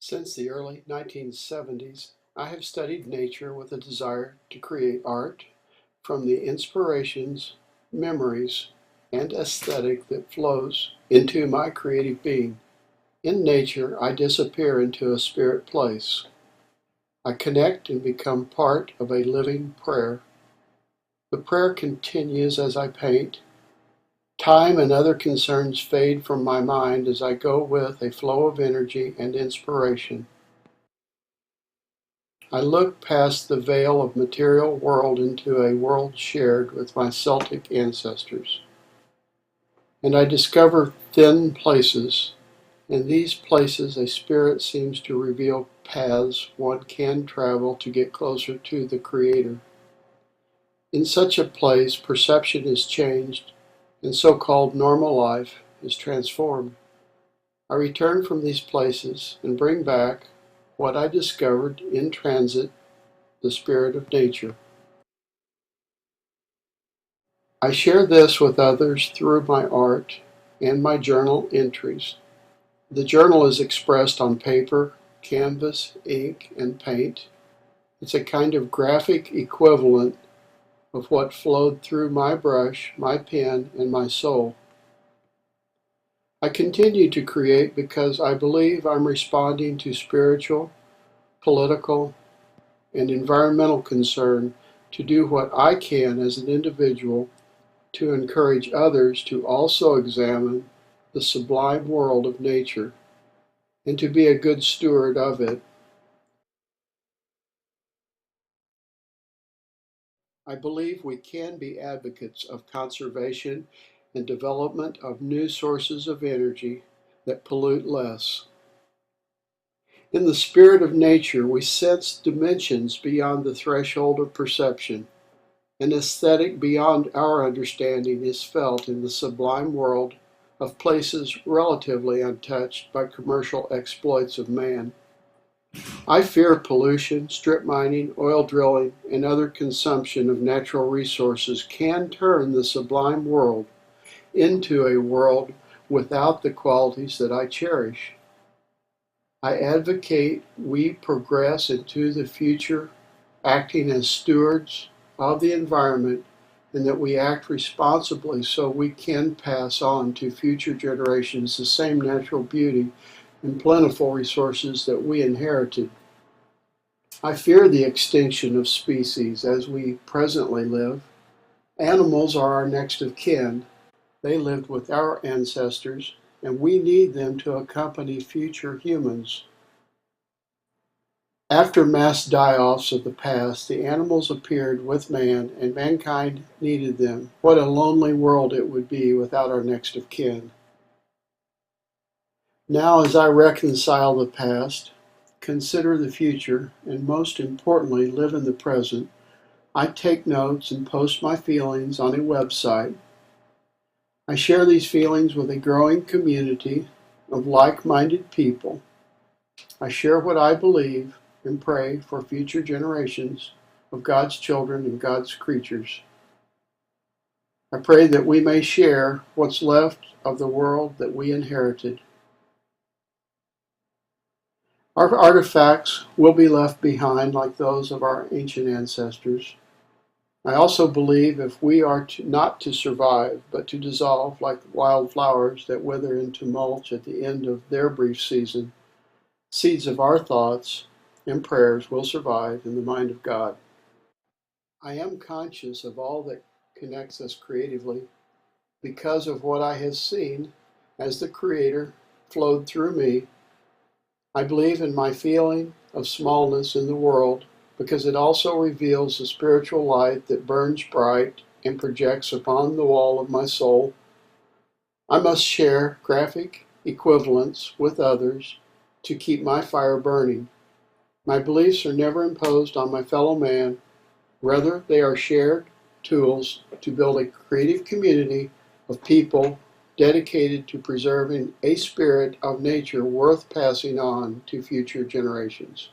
Since the early 1970s, I have studied nature with a desire to create art from the inspirations, memories, and aesthetic that flows into my creative being. In nature, I disappear into a spirit place. I connect and become part of a living prayer. The prayer continues as I paint. Time and other concerns fade from my mind as I go with a flow of energy and inspiration. I look past the veil of material world into a world shared with my Celtic ancestors. And I discover thin places. In these places, a spirit seems to reveal paths one can travel to get closer to the Creator. In such a place, perception is changed, and so-called normal life is transformed. I return from these places and bring back what I discovered in transit, the spirit of nature. I share this with others through my art and my journal entries. The journal is expressed on paper, canvas, ink, and paint. It's a kind of graphic equivalent of what flowed through my brush, my pen, and my soul. I continue to create because I believe I'm responding to spiritual, political, and environmental concern to do what I can as an individual to encourage others to also examine the sublime world of nature and to be a good steward of it. I believe we can be advocates of conservation and development of new sources of energy that pollute less. In the spirit of nature, we sense dimensions beyond the threshold of perception. An aesthetic beyond our understanding is felt in the sublime world of places relatively untouched by commercial exploits of man. I fear pollution, strip mining, oil drilling, and other consumption of natural resources can turn the sublime world into a world without the qualities that I cherish. I advocate we progress into the future acting as stewards of the environment and that we act responsibly so we can pass on to future generations the same natural beauty and plentiful resources that we inherited. I fear the extinction of species as we presently live. Animals are our next of kin. They lived with our ancestors, and we need them to accompany future humans. After mass die-offs of the past, the animals appeared with man, and mankind needed them. What a lonely world it would be without our next of kin. Now, as I reconcile the past, consider the future, and most importantly, live in the present, I take notes and post my feelings on a website. I share these feelings with a growing community of like-minded people. I share what I believe and pray for future generations of God's children and God's creatures. I pray that we may share what's left of the world that we inherited. Our artifacts will be left behind like those of our ancient ancestors. I also believe if we are not to survive, but to dissolve like wildflowers that wither into mulch at the end of their brief season, seeds of our thoughts and prayers will survive in the mind of God. I am conscious of all that connects us creatively because of what I have seen as the Creator flowed through me. I believe in my feeling of smallness in the world because it also reveals the spiritual light that burns bright and projects upon the wall of my soul. I must share graphic equivalents with others to keep my fire burning. My beliefs are never imposed on my fellow man. Rather, they are shared tools to build a creative community of people dedicated to preserving a spirit of nature worth passing on to future generations.